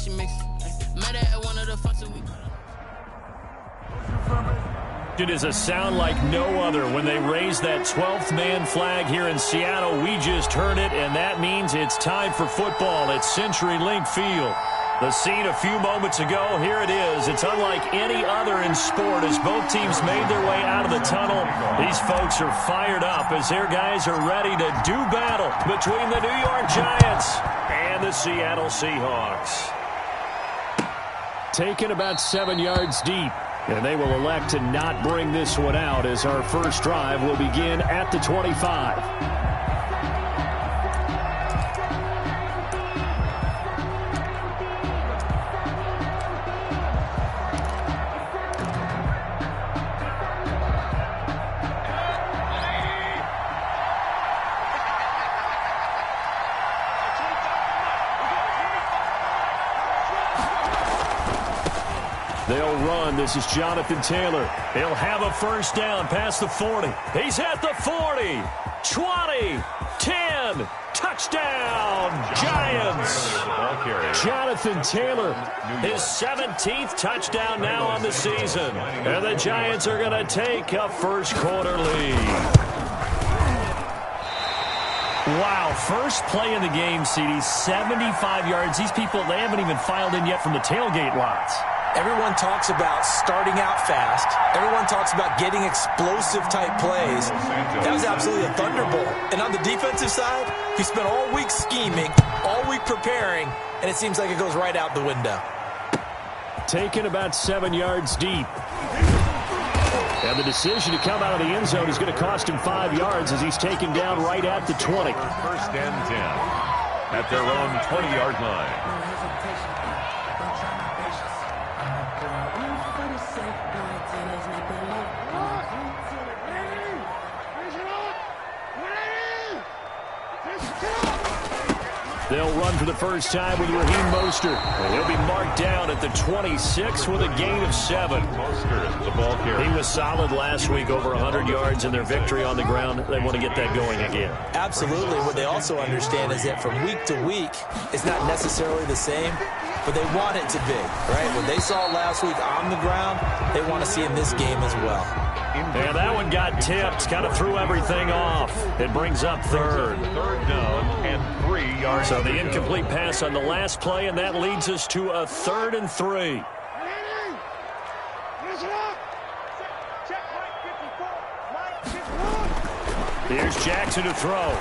she mix. Met her at one of the functions we. It is a sound like no other when they raise that 12th man flag here in Seattle. We just heard it, and that means it's time for football at CenturyLink Field. The scene a few moments ago, here it is. It's unlike any other in sport as both teams made their way out of the tunnel. These folks are fired up as their guys are ready to do battle between the New York Giants and the Seattle Seahawks. Taken about 7 yards deep. And they will elect to not bring this one out as our first drive will begin at the 25. They'll run. This is Jonathan Taylor. He'll have a first down past the 40. He's at the 40, 20, 10. Touchdown, Giants. Jonathan Taylor, his 17th touchdown now on the season. And the Giants are going to take a first quarter lead. Wow, first play in the game, CD, 75 yards. These people, they haven't even filed in yet from the tailgate lots. Everyone talks about starting out fast. Everyone talks about getting explosive-type plays. That was absolutely a thunderbolt. And on the defensive side, he spent all week scheming, all week preparing, and it seems like it goes right out the window. Taken about 7 yards deep. And the decision to come out of the end zone is going to cost him 5 yards as he's taken down right at the 20. First and 10 at their own 20-yard line. They'll run for the first time with Raheem Mostert. He'll be marked down at the 26 with a gain of 7. Mostert, the ball carrier. He was solid last week, over 100 yards in their victory on the ground. They want to get that going again. Absolutely. What they also understand is that from week to week, it's not necessarily the same, but they want it to be, right? What they saw last week on the ground, they want to see in this game as well. And that one got tipped, kind of threw everything off. It brings up third. Third down and 3 yards. So the incomplete pass on the last play, and that leads us to a 3rd and 3. Here's Jackson to throw.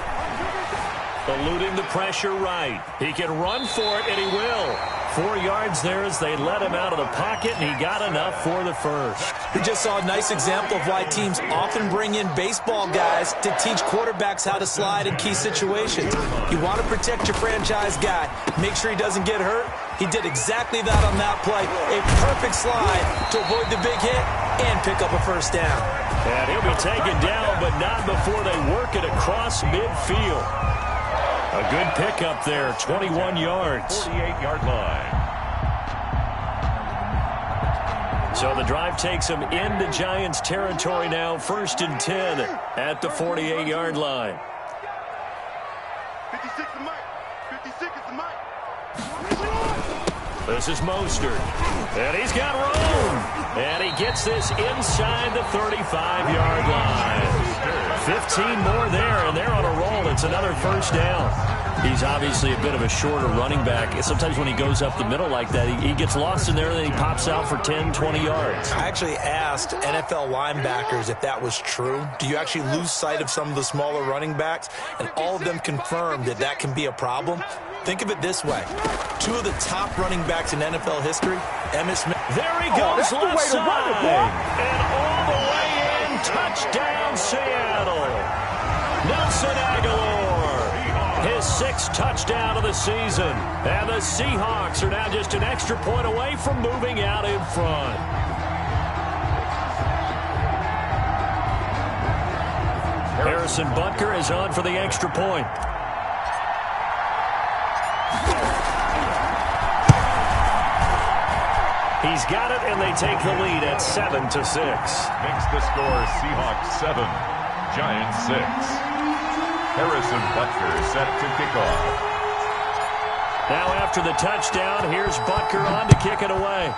Eluding the pressure right. He can run for it, and he will. 4 yards there as they let him out of the pocket, and he got enough for the first. We just saw a nice example of why teams often bring in baseball guys to teach quarterbacks how to slide in key situations. You want to protect your franchise guy. Make sure he doesn't get hurt. He did exactly that on that play. A perfect slide to avoid the big hit and pick up a first down. And he'll be taken down, but not before they work it across midfield. A good pickup there, 21 yards. 48-yard line. So the drive takes them into Giants territory now, 1st and 10 at the 48-yard line. 56 is Mike. 56 is Mike. This is Mostert. And he's got room. And he gets this inside the 35-yard line. 15 more there, and they're on a roll. It's another first down. He's obviously a bit of a shorter running back. Sometimes when he goes up the middle like that, he gets lost in there, and then he pops out for 10, 20 yards. I actually asked NFL linebackers if that was true. Do you actually lose sight of some of the smaller running backs? And all of them confirmed that that can be a problem. Think of it this way. 2 of the top running backs in NFL history, Emmitt Smith. There he goes left side. And all the way in, touchdown Seattle. Nelson Aguilar, his 6th touchdown of the season. And the Seahawks are now just an extra point away from moving out in front. Harrison Butker is on for the extra point. He's got it, and they take the lead at 7-6. Makes the score Seahawks 7, Giants 6. Harrison Butker set to kick off. Now after the touchdown, here's Butker on to kick it away.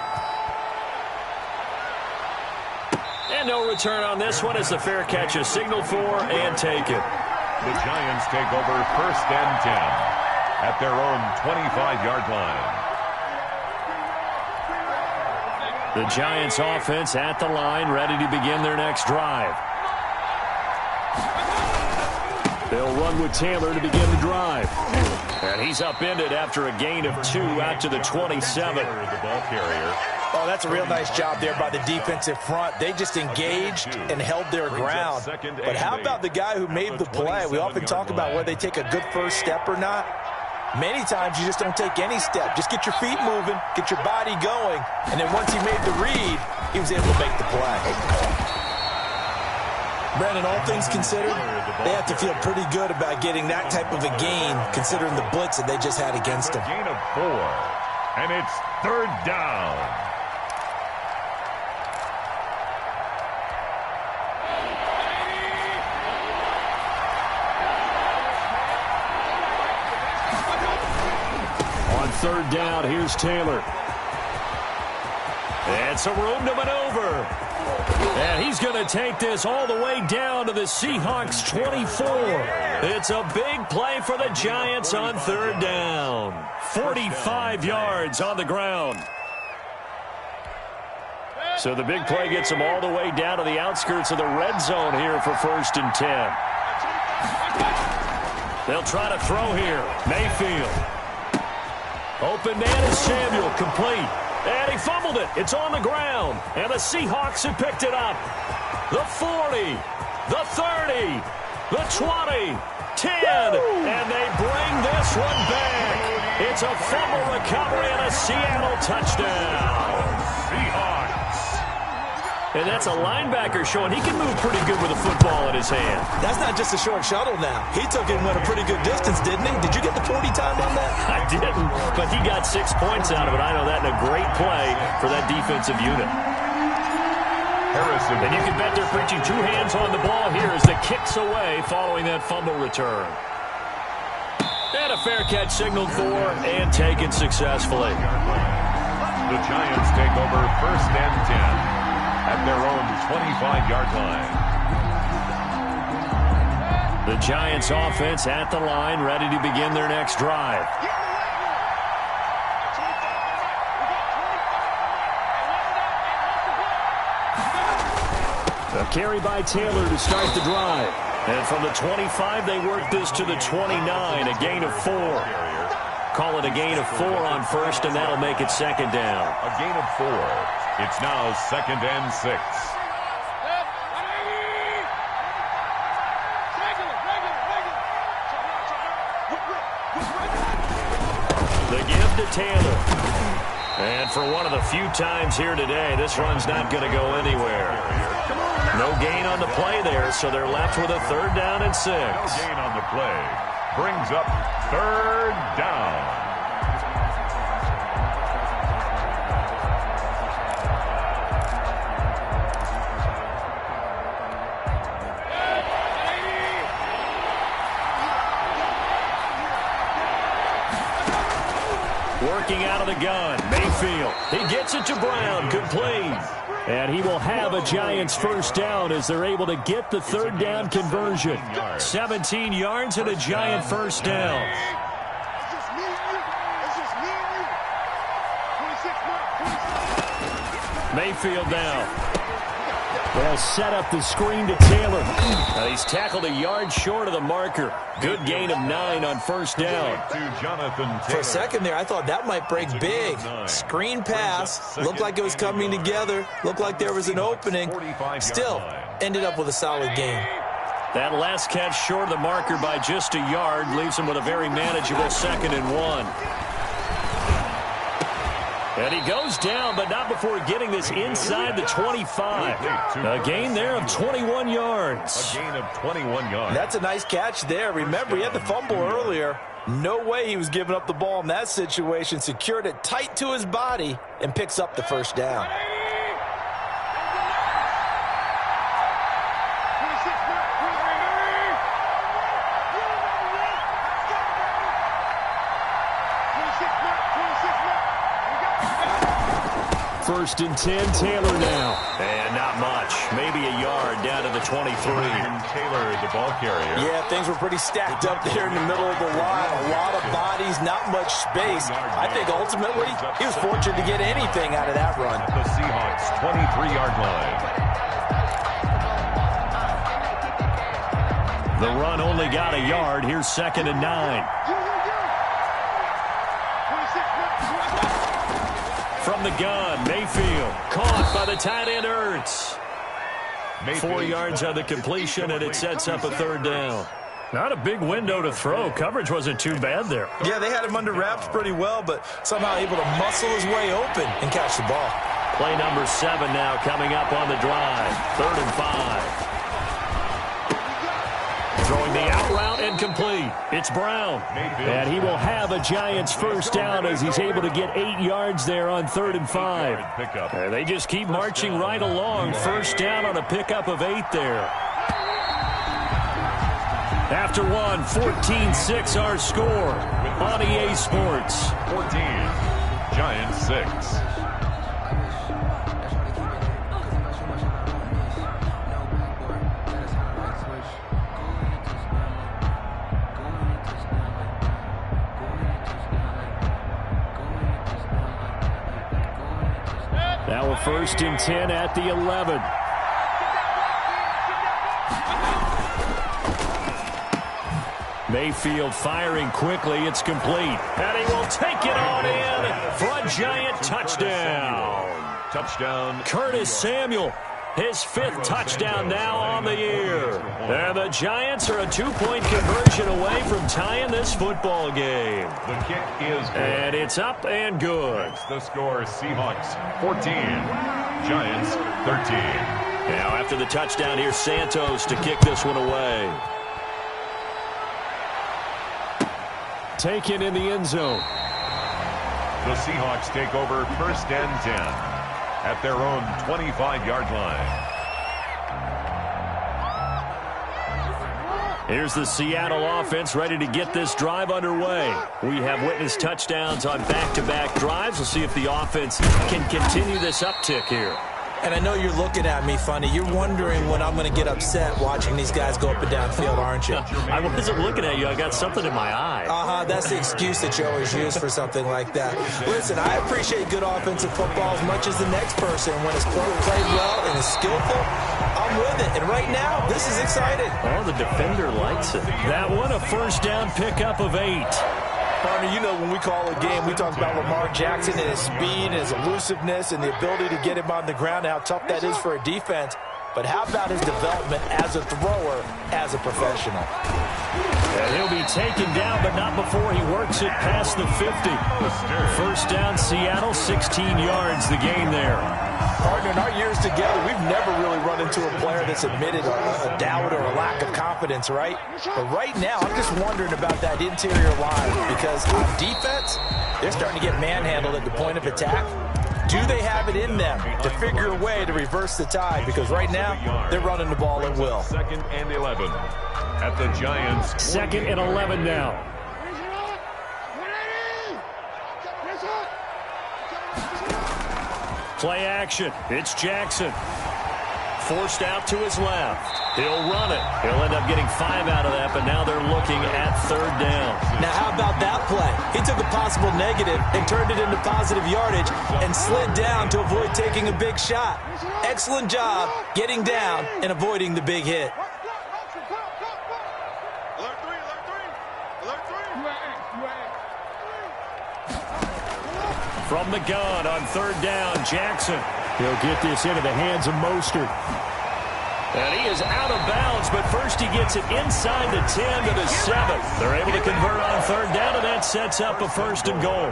And no return on this one as the fair catch is signaled for and taken. The Giants take over 1st and 10 at their own 25-yard line. The Giants offense at the line, ready to begin their next drive. They'll run with Taylor to begin the drive. And he's upended after a gain of 2 out to the 27. The ball carrier. Oh, that's a real nice job there by the defensive front. They just engaged and held their ground. But how about the guy who made the play? We often talk about whether they take a good first step or not. Many times you just don't take any step. Just get your feet moving, get your body going, and then once he made the read, he was able to make the play. Brandon, all things considered, they have to feel pretty good about getting that type of a gain, considering the blitz that they just had against them. A gain of 4, and it's 3rd down. On 3rd down, here's Taylor. And some room to maneuver. And he's going to take this all the way down to the Seahawks 24. It's a big play for the Giants on 3rd down. 45 yards on the ground. So the big play gets them all the way down to the outskirts of the red zone here for 1st and 10. They'll try to throw here. Mayfield. Open man is Samuel, complete. And he fumbled it. It's on the ground. And the Seahawks have picked it up. The 40, the 30, the 20, 10. And they bring this one back. It's a fumble recovery and a Seattle touchdown. Seahawks. And that's a linebacker showing he can move pretty good with a football in his hand. That's not just a short shuttle now. He took it and went a pretty good distance, didn't he? Did you get the 40 time on that? I didn't, but he got 6 points out of it. I know that in a great play for that defensive unit. Harrison. And you can bet they're preaching 2 hands on the ball here as the kick's away following that fumble return. And a fair catch signaled for and taken successfully. The Giants take over 1st and 10 at their own 25-yard line. The Giants offense at the line, ready to begin their next drive. A carry by Taylor to start the drive. And from the 25, they work this to the 29, a gain of 4. Call it a gain of 4 on 1st, and that'll make it 2nd down. A gain of 4. It's now 2nd and 6. The give to Taylor. And for one of the few times here today, this run's not going to go anywhere. No gain on the play there, so they're left with a 3rd down and 6. No gain on the play. Brings up 3rd down. Working out of the gun, Mayfield. He gets it to Brown, complete. And he will have a Giants 1st down as they're able to get the 3rd down conversion. 17 yards and a Giant 1st down. Mayfield now. They'll set up the screen to Taylor. He's tackled a yard short of the marker. Good gain of 9 on 1st down. For a second there, I thought that might break big. Screen pass. Looked like it was coming together. Looked like there was an opening. Still, ended up with a solid gain. That last catch short of the marker by just a yard leaves him with a very manageable 2nd and 1. And he goes down, but not before getting this inside the 25. A gain there of 21 yards. A gain of 21 yards. That's a nice catch there. Remember, he had the fumble earlier. No way he was giving up the ball in that situation. Secured it tight to his body and picks up the 1st down. first and 10. Taylor now. And not much. Maybe a yard down to the 23. And Taylor, the ball carrier. Yeah, things were pretty stacked up there in the middle of the line. A lot of bodies, not much space. I think ultimately he was fortunate to get anything out of that run. The Seahawks 23-yard line. The run only got a yard. Here's 2nd and 9. From the gun, Mayfield caught by the tight end Ertz. 4 yards on the completion, and it sets up a 3rd down. Not a big window to throw. Coverage wasn't too bad there. Yeah, they had him under wraps pretty well, but somehow able to muscle his way open and catch the ball. Play number 7 now coming up on the drive. 3rd and 5. Throwing the out route and complete. It's Brown. And he will have a Giants first down as he's able to get 8 yards there on 3rd and 5. They just keep marching right along. First down on a pickup of 8 there. After one, 14-6 our score on EA Sports. 14, Giants 6. Now a 1st and 10 at the 11. Mayfield firing quickly. It's complete. And he will take it on in for a Giant touchdown. Touchdown. Curtis Samuel. His 5th touchdown now on the year. And the Giants are a 2-point conversion away from tying this football game. The kick is good. And it's up and good. That's the score. Seahawks 14, Giants 13. Now after the touchdown, here's Santos to kick this one away. Taken in the end zone. The Seahawks take over 1st and 10 at their own 25-yard line. Here's the Seattle offense ready to get this drive underway. We have witnessed touchdowns on back-to-back drives. We'll see if the offense can continue this uptick here. And I know you're looking at me funny. You're wondering when I'm going to get upset watching these guys go up and down field, aren't you? I wasn't looking at you. I got something in my eye. That's the excuse that you always use for something like that. Listen, I appreciate good offensive football as much as the next person. When it's played well and is skillful, I'm with it. And right now, this is exciting. Oh, the defender likes it. That one, a first down pickup of 8. Partner, you know when we call a game, we talk about Lamar Jackson and his speed and his elusiveness and the ability to get him on the ground, how tough that is for a defense. But how about his development as a thrower, as a professional? And he'll be taken down, but not before he works it past the 50. First down, Seattle, 16 yards, the gain there. Partner, in our years together, we've never really run into a player that's admitted a doubt or a lack of confidence, right? But right now, I'm just wondering about that interior line because on defense, they're starting to get manhandled at the point of attack. Do they have it in them to figure a way to reverse the tide? Because right now, they're running the ball at will. 2nd and 11 at the Giants. 2nd and 11 now. Play action. It's Jackson. Forced out to his left. He'll run it. He'll end up getting 5 out of that, but now they're looking at 3rd down. Now, how about that play? He took a possible negative and turned it into positive yardage and slid down to avoid taking a big shot. Excellent job getting down and avoiding the big hit. From the gun on 3rd down, Jackson. He'll get this into the hands of Mostert. And he is out of bounds, but first he gets it inside the 10 to the 7. They're able to convert on 3rd down, and that sets up a 1st and goal.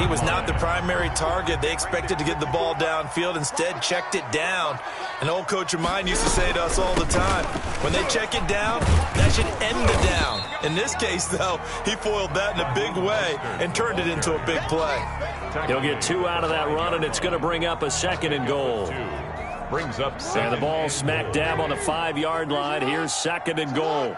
He was not the primary target. They expected to get the ball downfield. Instead, checked it down. An old coach of mine used to say to us all the time, when they check it down, that should end the down. In this case, though, he foiled that in a big way and turned it into a big play. He'll get 2 out of that run, and it's going to bring up a 2nd and goal. Brings up 7. And the ball smack dab on the 5-yard line. Here's 2nd and goal.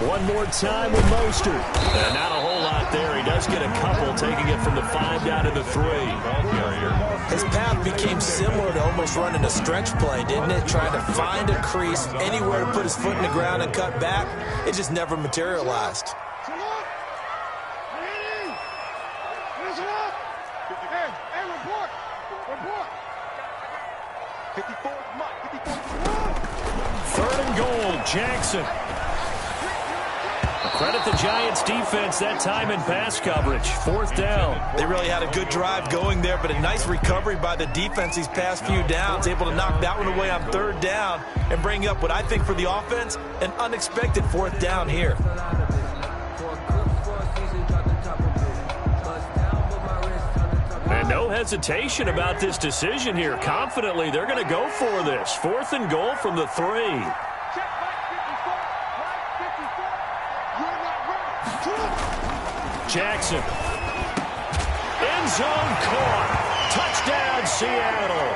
One more time with Mostert. And not a whole lot there. He does get a couple, taking it from the 5 down to the 3. His path became similar to almost running a stretch play, didn't it? Trying to find a crease, anywhere to put his foot in the ground and cut back. It just never materialized. Third and goal, Jackson. Credit the Giants defense that time in pass coverage. 4th down. They really had a good drive going there, but a nice recovery by the defense these past few downs, able to knock that one away on 3rd down and bring up what I think for the offense, an unexpected 4th down here. And no hesitation about this decision here. Confidently, they're going to go for this. 4th and goal from the 3. Jackson. End zone caught. Touchdown, Seattle.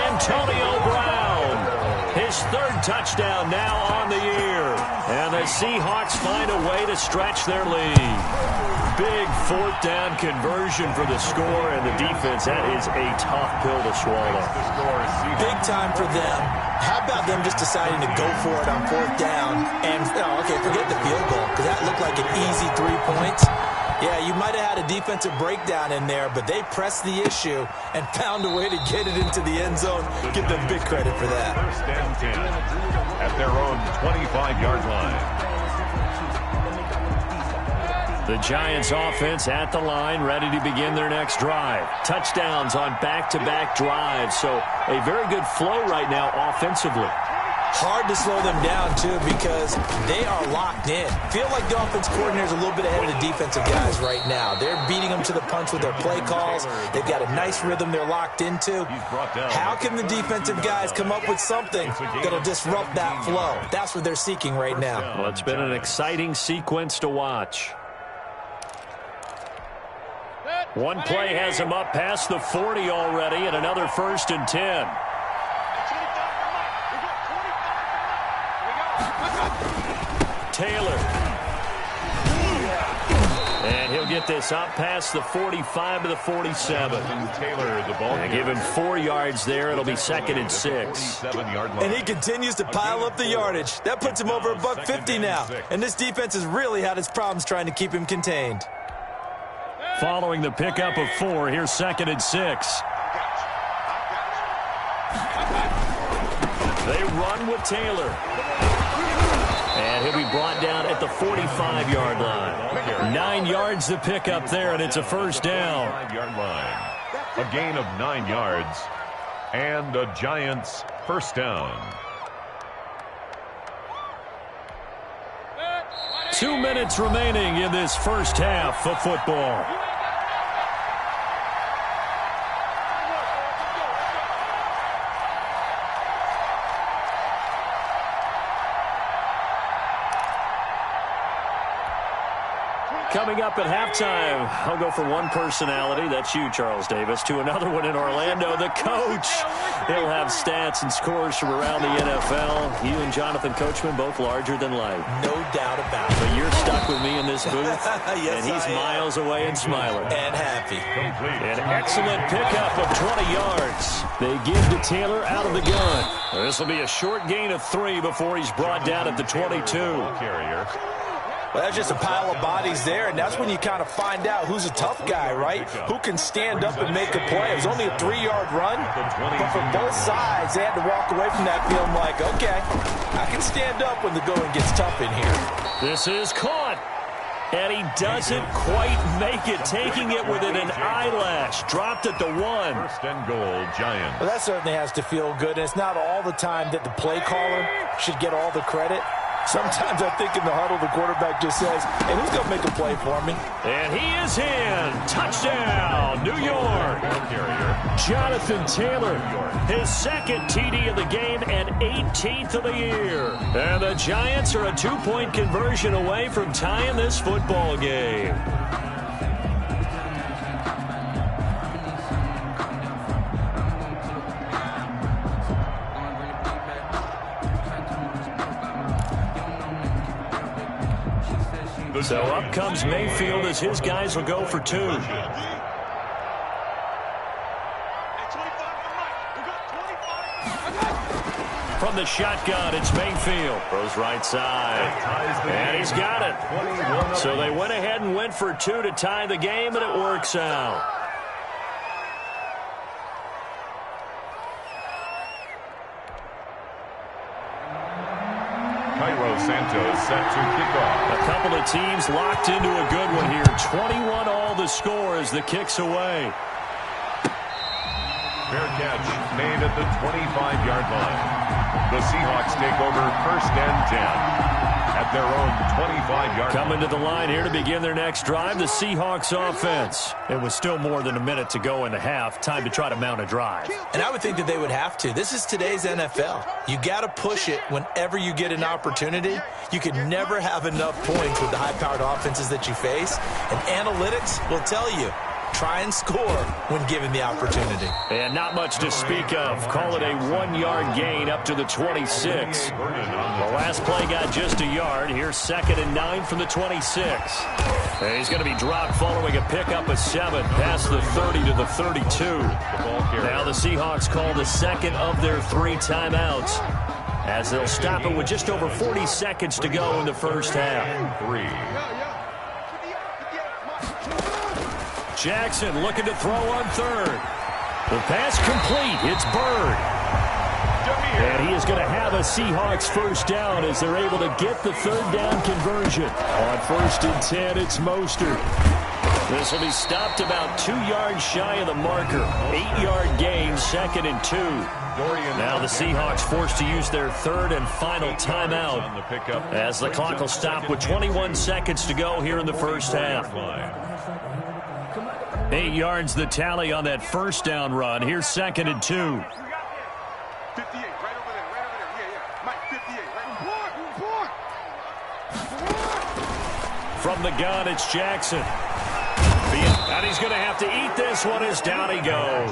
Antonio Brown. His 3rd touchdown now on the year. And the Seahawks find a way to stretch their lead. Big 4th down conversion for the score, and the defense, that is a tough pill to swallow. Big time for them. How about them just deciding to go for it on 4th down? And, okay, forget the field goal, because that looked like an easy 3 points. Yeah, you might have had a defensive breakdown in there, but they pressed the issue and found a way to get it into the end zone. Give them big credit for that. 1st and 10 at their own 25-yard line. The Giants offense at the line, ready to begin their next drive. Touchdowns on back-to-back drives, so a very good flow right now offensively. Hard to slow them down, too, because they are locked in. Feel like the offense coordinator is a little bit ahead of the defensive guys right now. They're beating them to the punch with their play calls. They've got a nice rhythm they're locked into. How can the defensive guys come up with something that'll disrupt that flow? That's what they're seeking right now. Well, it's been an exciting sequence to watch. One play has him up past the 40 already, and another 1st and 10. Taylor. And he'll get this up past the 45 to the 47. Taylor, the ball. And give him 4 yards there. It'll be 2nd and 6. And he continues to pile up the yardage. That puts him over $150 now. And this defense has really had its problems trying to keep him contained. Following the pickup of 4, here's 2nd and 6. They run with Taylor. And he'll be brought down at the 45-yard line. 9 yards to pick up there, and it's a 1st down. 5-yard line. A gain of 9 yards. And a Giants 1st down. 2 minutes remaining in this first half of football. Coming up at halftime, I'll go from one personality, that's you, Charles Davis, to another one in Orlando, the coach. He'll have stats and scores from around the NFL. You and Jonathan Coachman, both larger than life. No doubt about it. But you're stuck with me in this booth, yes, and he's miles away and smiling. And happy. An excellent pickup of 20 yards. They give to Taylor out of the gun. This will be a short gain of 3 before he's brought down at the 22. Carrier. Well, that's just a pile of bodies there, and that's when you kind of find out who's a tough guy, right? Who can stand up and make a play. It was only a 3-yard run, but for both sides, they had to walk away from that feeling like, okay, I can stand up when the going gets tough in here. This is caught, and he doesn't quite make it, taking it within an eyelash. Dropped at the 1. 1st and goal, Giants. Well, that certainly has to feel good, and it's not all the time that the play caller should get all the credit. Sometimes I think in the huddle, the quarterback just says, hey, who's going to make a play for me? And he is in. Touchdown, New York. Jonathan Taylor, his 2nd TD of the game and 18th of the year. And the Giants are a 2-point conversion away from tying this football game. So up comes Mayfield as his guys will go for two. From the shotgun, it's Mayfield. Throws right side. And he's got it. So they went ahead and went for two to tie the game, and it works out. Santos set to kick off. A couple of teams locked into a good one here. 21 all the score as the kick's away. Fair catch made at the 25-yard line. The Seahawks take over 1st and 10 at their own 25-yard line. Coming to the line here to begin their next drive, the Seahawks offense. It was still more than a minute to go in the half. Time to try to mount a drive. And I would think that they would have to. This is today's NFL. You got to push it whenever you get an opportunity. You can never have enough points with the high-powered offenses that you face. And analytics will tell you, try and score when given the opportunity. And not much to speak of. Call it a 1-yard gain up to the 26. The last play got just a yard. Here's 2nd and 9 from the 26. And he's going to be dropped following a pickup of 7 past the 30 to the 32. Now the Seahawks call the second of their 3 timeouts as they'll stop it with just over 40 seconds to go in the first half. 3. Jackson looking to throw on 3rd. The pass complete. It's Bird. And he is going to have a Seahawks first down as they're able to get the 3rd down conversion. On 1st and 10, it's Mostert. This will be stopped about 2 yards shy of the marker. 8-yard gain, 2nd and 2. Now the Seahawks forced to use their 3rd and final timeout as the clock will stop with 21 seconds to go here in the first half. 8 yards the tally on that first down run. Here's 2nd and 2. 58, right over there, Yeah. Mike, 58, right. From the gun, it's Jackson. And he's going to have to eat this one as down he goes.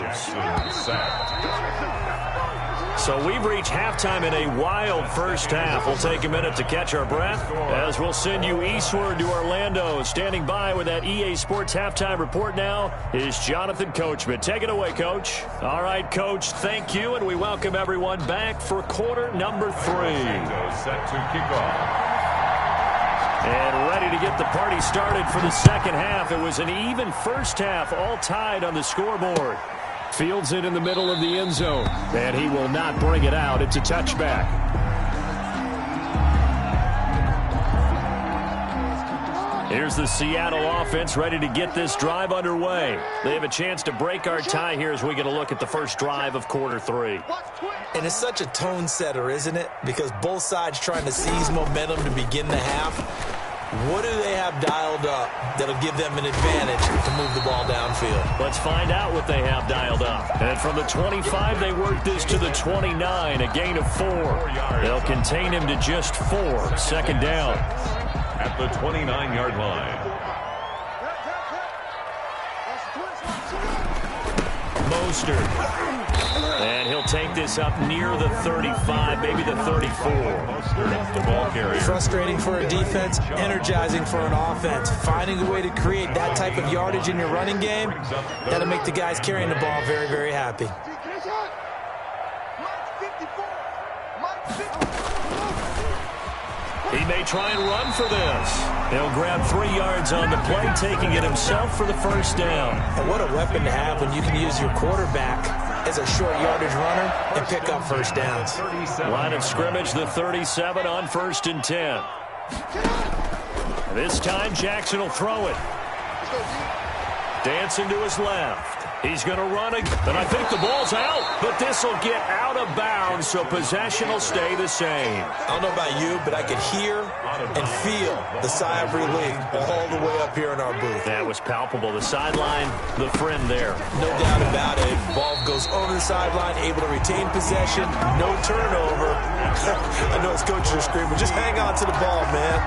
So we've reached halftime in a wild first half. We'll take a minute to catch our breath as we'll send you eastward to Orlando. Standing by with that EA Sports halftime report now is Jonathan Coachman. Take it away, Coach. All right, Coach, thank you, and we welcome everyone back for quarter number 3. Set to kick off. And ready to get the party started for the second half. It was an even first half, all tied on the scoreboard. Fields it in the middle of the end zone, and he will not bring it out. It's a touchback. Here's the Seattle offense ready to get this drive underway. They have a chance to break our tie here as we get a look at the first drive of quarter 3. And it's such a tone setter, isn't it? Because both sides trying to seize momentum to begin the half. What do they have dialed up that'll give them an advantage to move the ball downfield? Let's find out what they have dialed up. And from the 25, they work this to the 29, a gain of 4. They'll contain him to just 4, 2nd down. At the 29-yard line. Mostert. And he'll take this up near the 35, maybe the 34. The ball carrier. Frustrating for a defense, energizing for an offense. Finding a way to create that type of yardage in your running game, that'll make the guys carrying the ball very, very happy. He may try and run for this. He'll grab 3 yards on the play, taking it himself for the first down. And what a weapon to have when you can use your quarterback as a short yardage runner and pick up first downs. Line of scrimmage, the 37 on 1st and 10. This time, Jackson will throw it. Dancing to his left. He's going to run it, and I think the ball's out, but this will get out of bounds, so possession will stay the same. I don't know about you, but I could hear and feel the sigh of relief all the way up here in our booth. That was palpable. The sideline, the friend there. No doubt about it. Ball goes over the sideline, able to retain possession, no turnover. I know his coaches are screaming, just hang on to the ball, man.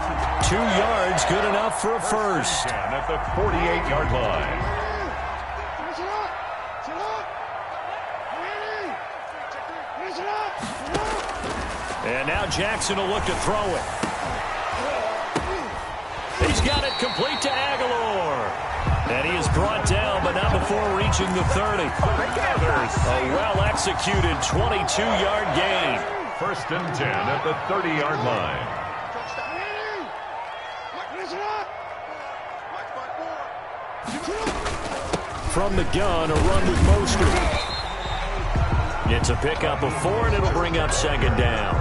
2 yards, good enough for a first. At the 48-yard line. And now Jackson will look to throw it. He He's got it complete to Aguilar. And he is brought down, but not before reaching the 30. A well-executed 22-yard gain. First and 10 at the 30-yard line. From the gun, a run with Mostert. It's a pickup of 4, and it'll bring up second down.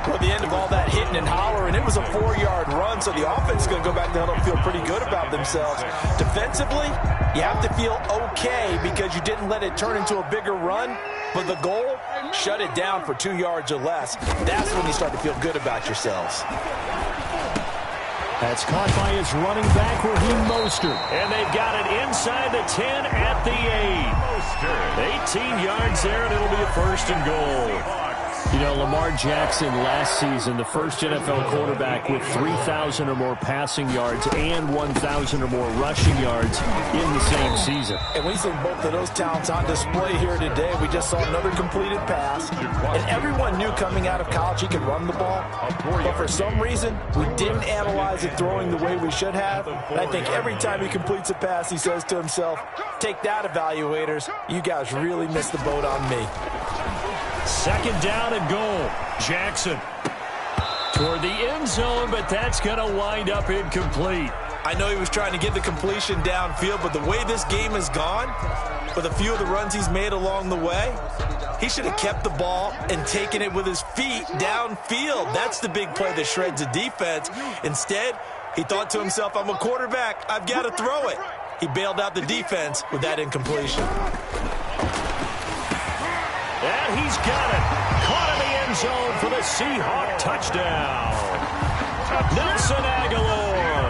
Well, the end of all that hitting and hollering, it was a 4-yard run, so the offense is going to go back down and feel pretty good about themselves. Defensively, you have to feel okay because you didn't let it turn into a bigger run, but the goal, shut it down for 2 yards or less. That's when you start to feel good about yourselves. That's caught by his running back, Raheem Mostert. And they've got it inside the 10 at the 8. 18 yards there, and it'll be a first and goal. You know, Lamar Jackson last season, the first NFL quarterback with 3,000 or more passing yards and 1,000 or more rushing yards in the same season. And we've seen both of those talents on display here today. We just saw another completed pass. And everyone knew coming out of college he could run the ball. But for some reason, we didn't analyze it throwing the way we should have. And I think every time he completes a pass, he says to himself, take that, evaluators. You guys really missed the boat on me. Second down and goal. Jackson toward the end zone, but that's going to wind up incomplete. I know he was trying to get the completion downfield, but the way this game has gone, with a few of the runs he's made along the way, he should have kept the ball and taken it with his feet downfield. That's the big play that shreds the defense. Instead, he thought to himself, I'm a quarterback. I've got to throw it. He bailed out the defense with that incompletion. And he's got it. Caught in the end zone for the Seahawk touchdown. Nelson Aguilar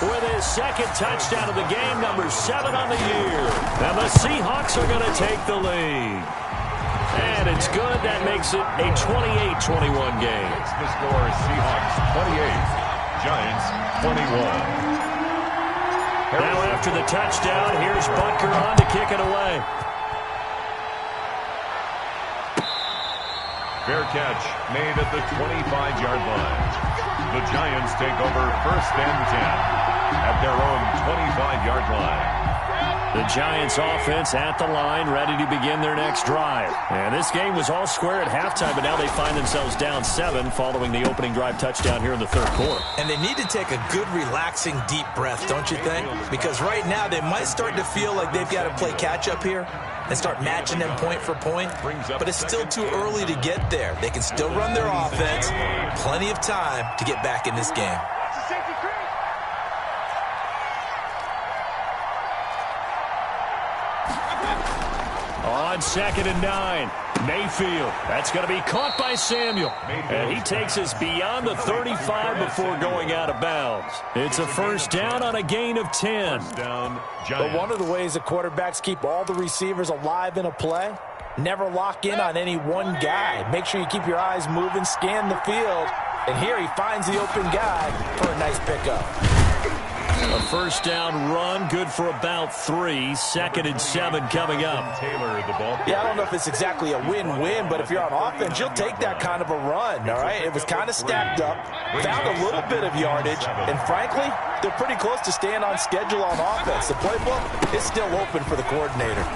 with his second touchdown of the game, number 7 on the year. And the Seahawks are going to take the lead. And it's good. That makes it a 28-21 game. It's the score, Seahawks 28, Giants 21. Now after the touchdown, here's Butker on to kick it away. Fair catch made at the 25-yard line. The Giants take over first and 10 at their own 25-yard line. The Giants offense at the line, ready to begin their next drive. And this game was all square at halftime, but now they find themselves down 7 following the opening drive touchdown here in the third quarter. And they need to take a good, relaxing, deep breath, don't you think? Because right now they might start to feel like they've got to play catch-up here and start matching them point for point. But it's still too early to get there. They can still run their offense. Plenty of time to get back in this game. On second and 9, Mayfield. That's going to be caught by Samuel. And he takes us beyond the 35 before going out of bounds. It's a first down on a gain of 10. But one of the ways the quarterbacks keep all the receivers alive in a play, never lock in on any one guy. Make sure you keep your eyes moving, scan the field. And here he finds the open guy for a nice pickup. A first down run, good for about 3. Second and 7 coming up. Taylor, the ball. Yeah, I don't know if it's exactly a win-win, but if you're on offense, you'll take that kind of a run, all right? It was kind of stacked up, found a little bit of yardage, and frankly, they're pretty close to staying on schedule on offense. The playbook is still open for the coordinator.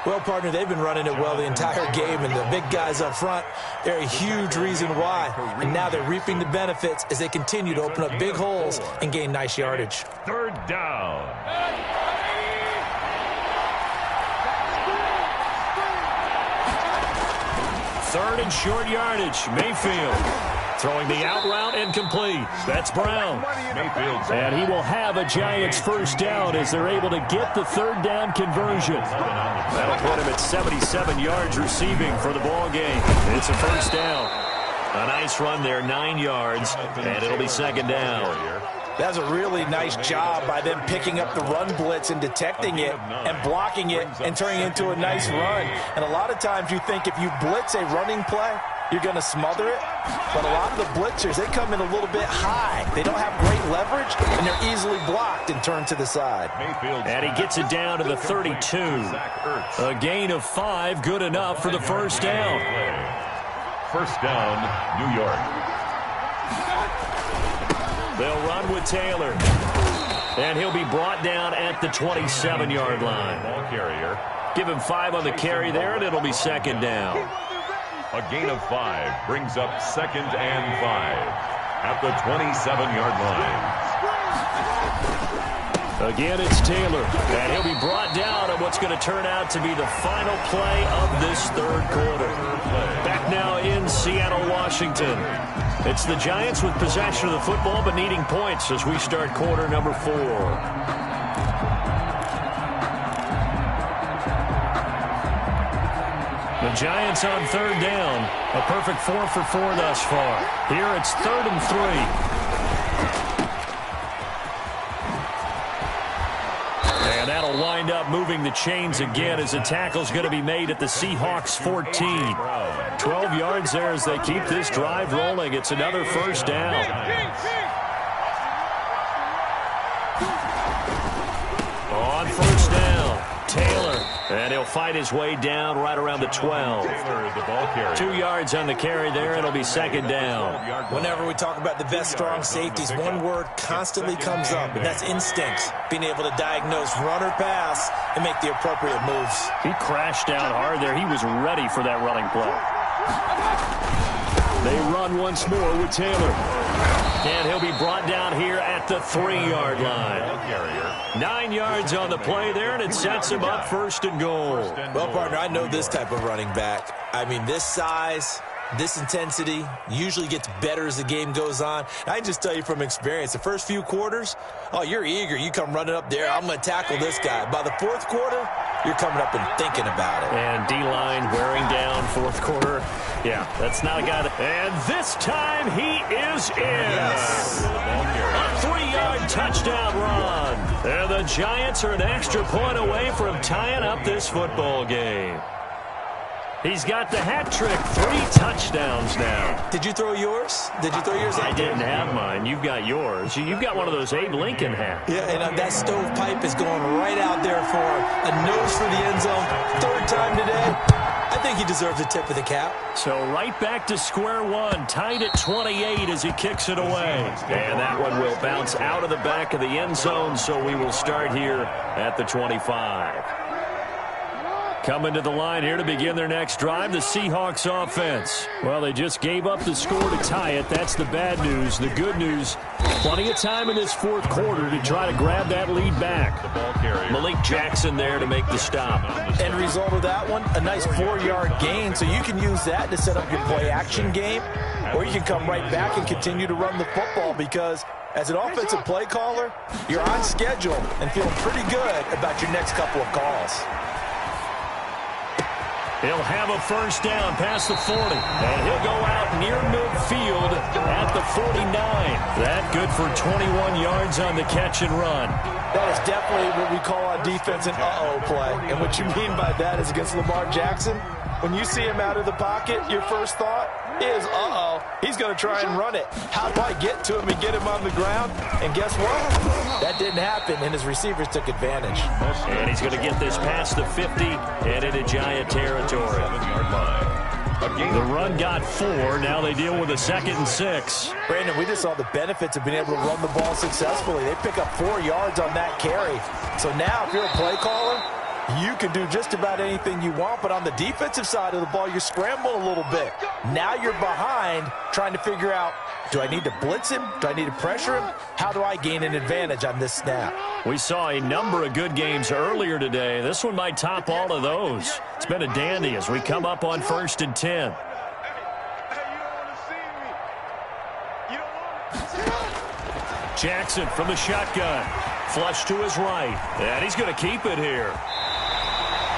Well, partner, they've been running it well the entire game, and the big guys up front, they're a huge reason why. And now they're reaping the benefits as they continue to open up big holes and gain nice yardage. Third down. Third and short yardage. Mayfield throwing the out route incomplete. That's Brown. And he will have a Giants first down as they're able to get the third down conversion. That'll put him at 77 yards receiving for the ball game. It's a first down. A nice run there, 9 yards, and it'll be second down. That's a really nice job by them picking up the run blitz and detecting it and blocking it and turning it into a nice run. And a lot of times you think if you blitz a running play, you're going to smother it. But a lot of the blitzers, they come in a little bit high. They don't have great leverage, and they're easily blocked and turned to the side. And he gets it down to the 32. A gain of 5, good enough for the first down. First down, New York. They'll run with Taylor. And he'll be brought down at the 27-yard line. Ball carrier. Give him 5 on the carry there, and it'll be second down. A gain of 5 brings up 2nd and 5 at the 27-yard line. Again, it's Taylor, and he'll be brought down on what's going to turn out to be the final play of this third quarter. Back now in Seattle, Washington. It's the Giants with possession of the football but needing points as we start quarter number 4. The Giants on third down. A perfect 4 for 4 thus far. Here it's 3rd and 3. And that'll wind up moving the chains again as the tackle's going to be made at the Seahawks 14. 12 yards there as they keep this drive rolling. It's another first down. On first down, Taylor. And he'll fight his way down right around the 12. 2 yards on the carry there. It'll be second down. Whenever we talk about the best strong safeties, one word constantly comes up, and that's instincts. Being able to diagnose run or pass and make the appropriate moves. He crashed down hard there. He was ready for that running play. They run once more with Taylor. And he'll be brought down here at the 3-yard line. 9 yards on the play there, and it sets him up 1st and goal. Well, partner, I know this type of running back. I mean, this size, this intensity usually gets better as the game goes on. I can just tell you from experience, the first few quarters, oh, you're eager. You come running up there, I'm going to tackle this guy. By the 4th quarter, you're coming up and thinking about it. And D-line wearing down 4th quarter. Yeah, that's not a guy that... And this time he is in. Yes. A 3-yard touchdown run. And the Giants are an extra point away from tying up this football game. He's got the hat trick, 3 touchdowns now. Did you throw yours? Did you throw yours out? I didn't have mine. You've got yours. You've got one of those Abe Lincoln hats. Yeah, and that stovepipe is going right out there for a nose for the end zone. 3rd time today. I think he deserves a tip of the cap. So right back to square one, tied at 28 as he kicks it away. And that one will bounce out of the back of the end zone, so we will start here at the 25. Coming to the line here to begin their next drive, the Seahawks offense. Well, they just gave up the score to tie it. That's the bad news. The good news, plenty of time in this 4th quarter to try to grab that lead back. Malik Jackson there to make the stop. End result of that one, a nice 4-yard gain, so you can use that to set up your play-action game, or you can come right back and continue to run the football because as an offensive play caller, you're on schedule and feeling pretty good about your next couple of calls. He'll have a first down past the 40, and he'll go out near midfield at the 49. That good for 21 yards on the catch and run. That is definitely what we call on defense an uh-oh play. And what you mean by that is against Lamar Jackson, when you see him out of the pocket, your first thought is, uh-oh, he's going to try and run it. How do I get to him and get him on the ground? And guess what? That didn't happen, and his receivers took advantage. And he's going to get this past the 50 and into Giant territory. The run got 4. Now they deal with a 2nd and 6. Brandon, we just saw the benefits of being able to run the ball successfully. They pick up 4 yards on that carry. So now if you're a play caller, you can do just about anything you want, but on the defensive side of the ball, you scramble a little bit. Now you're behind trying to figure out, do I need to blitz him? Do I need to pressure him? How do I gain an advantage on this snap? We saw a number of good games earlier today. This one might top all of those. It's been a dandy as we come up on 1st and 10. Jackson from the shotgun. Flush to his right. And he's going to keep it here.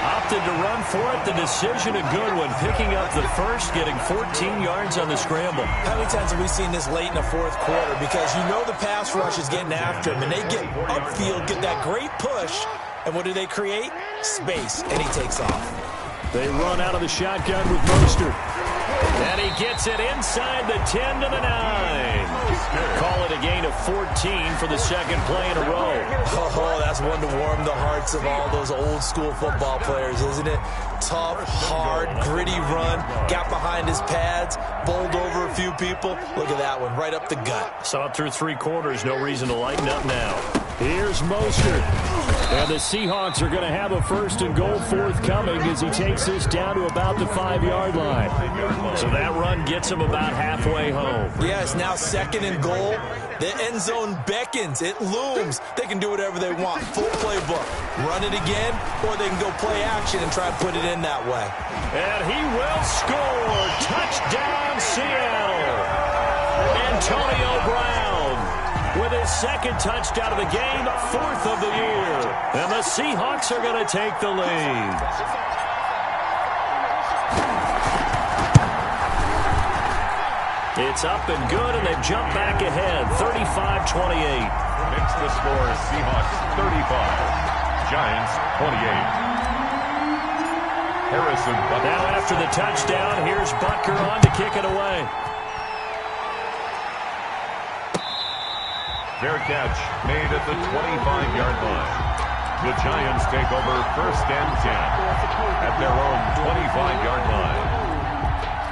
Opted to run for it. The decision a good one. Picking up the first, getting 14 yards on the scramble. How many times have we seen this late in the 4th quarter? Because you know the pass rush is getting after him, and they get upfield, get that great push, and what do they create? Space, and he takes off. They run out of the shotgun with Mostert. And he gets it inside the 10 to the 9. Call it a gain of 14 for the 2nd play in a row. Oh, that's one to warm the hearts of all those old school football players, isn't it? tough, hard, gritty run. Got behind his pads, bowled over a few people. Look at that one, right up the gut. Saw it through 3 quarters. No reason to lighten up now. Here's Mostert. And the Seahawks are going to have a 1st and goal forthcoming as he takes this down to about the 5-yard line. So that run gets him about halfway home. Yeah, it's now 2nd and goal. The end zone beckons. It looms. They can do whatever they want. Full playbook. Run it again, or they can go play action and try to put it in that way. And he will score. Touchdown, Seattle. Antonio Brown with his 2nd touchdown of the game, 4th of the year. And the Seahawks are going to take the lead. It's up and good, and they've jumped back ahead, 35-28. Makes the score Seahawks 35, Giants 28. Harrison Butker. Now after the touchdown, here's Butker on to kick it away. Fair catch made at the 25-yard line. The Giants take over 1st and 10 at their own 25-yard line.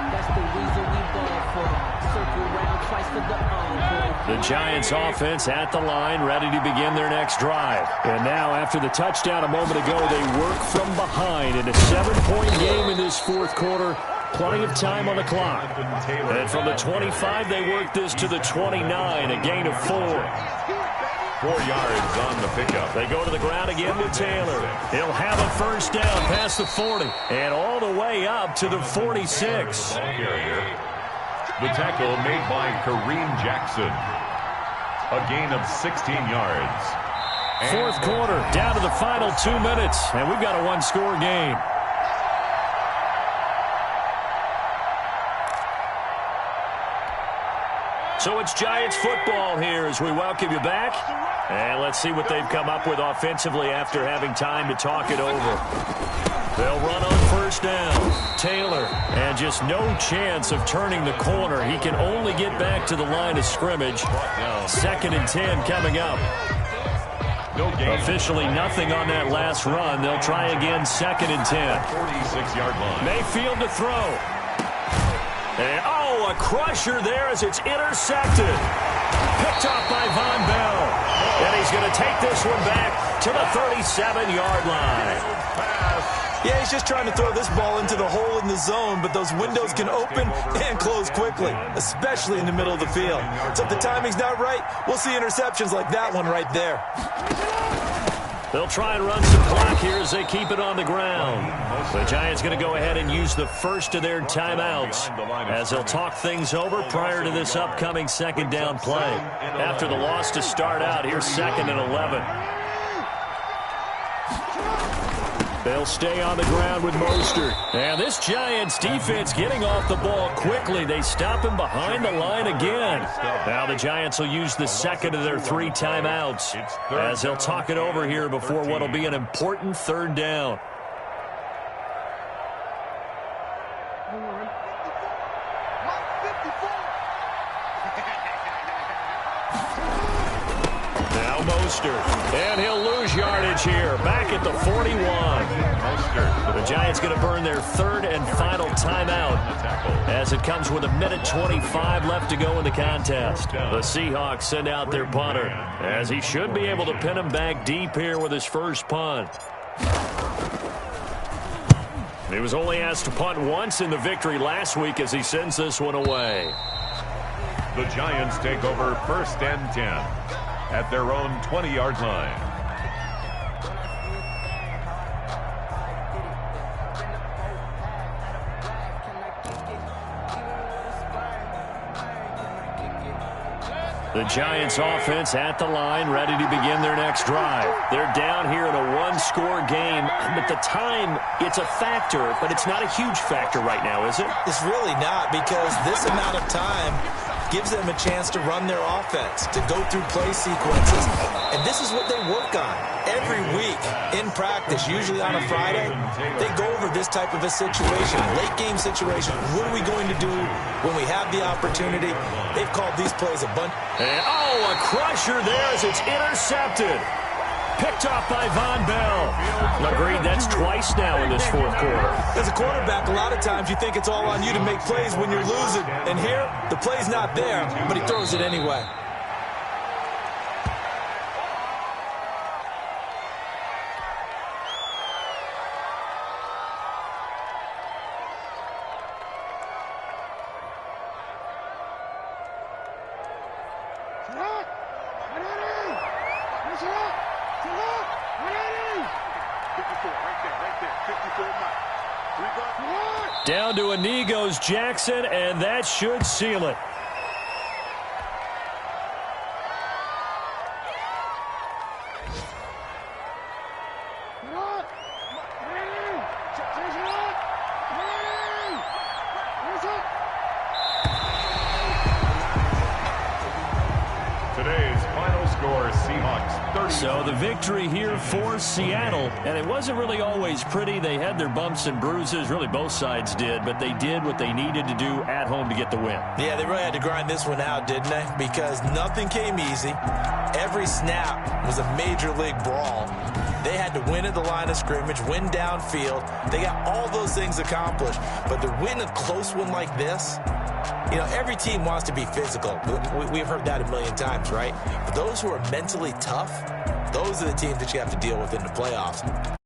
That's the reason we ball for. Circle round twice for the encore. The Giants offense at the line, ready to begin their next drive. And now after the touchdown a moment ago, they work from behind in a 7-point game in this 4th quarter. Plenty of time on the clock. And from the 25, they work this to the 29, a gain of 4. 4 yards on the pickup. They go to the ground again with Taylor. He'll have a 1st down past the 40 and all the way up to the 46. The tackle made by Kareem Jackson. A gain of 16 yards. 4th quarter, down to the final 2 minutes, and we've got a 1-score game. So it's Giants football here as we welcome you back. And let's see what they've come up with offensively after having time to talk it over. They'll run on 1st down. Taylor, and just no chance of turning the corner. He can only get back to the line of scrimmage. 2nd and 10 coming up. Officially nothing on that last run. They'll try again 2nd and 10. 46-yard line. Mayfield to throw. And, a crusher there as it's intercepted. Picked off by Von Bell. And he's going to take this one back to the 37-yard line. Yeah, he's just trying to throw this ball into the hole in the zone, but those windows can open and close quickly, especially in the middle of the field. So if the timing's not right, we'll see interceptions like that one right there. They'll try and run some clock here as they keep it on the ground. The Giants going to go ahead and use the 1st of their timeouts as they'll talk things over prior to this upcoming 2nd down play. After the loss to start out, here's 2nd and 11. They'll stay on the ground with Mostert. And this Giants defense getting off the ball quickly. They stop him behind the line again. Now the Giants will use the 2nd of their 3 timeouts as they'll talk it over here before what will be an important 3rd down. Now Mostert. And he'll lose yardage here. Back at the 41. The Giants going to burn their 3rd and final timeout as it comes with 1:25 left to go in the contest. The Seahawks send out their punter as he should be able to pin him back deep here with his first punt. He was only asked to punt once in the victory last week as he sends this one away. The Giants take over 1st and 10 at their own 20-yard line. The Giants offense at the line, ready to begin their next drive. They're down here in a 1-score game, but the time, it's a factor, but it's not a huge factor right now, is it? It's really not, because this amount of time gives them a chance to run their offense, to go through play sequences. And this is what they work on every week in practice, usually on a Friday. They go over this type of a situation, late game situation. What are we going to do when we have the opportunity? They've called these plays a bunch. And, a crusher there as it's intercepted. picked off by Von Bell. Agreed, that's twice now in this fourth quarter. As a quarterback, a lot of times you think it's all on you to make plays when you're losing. And here, the play's not there, but he throws it anyway. Down to a knee goes Jackson, and that should seal it. Today's final score, Seahawks 30. So the victory here for Seattle, and it wasn't really always pretty. They had their bumps and bruises, really both sides did, but they did what they needed to do at home to get the win. Yeah, they really had to grind this one out, didn't they? Because nothing came easy. Every snap was a major league brawl. They had to win at the line of scrimmage, win downfield. They got all those things accomplished. But to win a close one like this, you know, every team wants to be physical. We've heard that a million times, right? But those who are mentally tough, those are the teams that you have to deal with in the playoffs.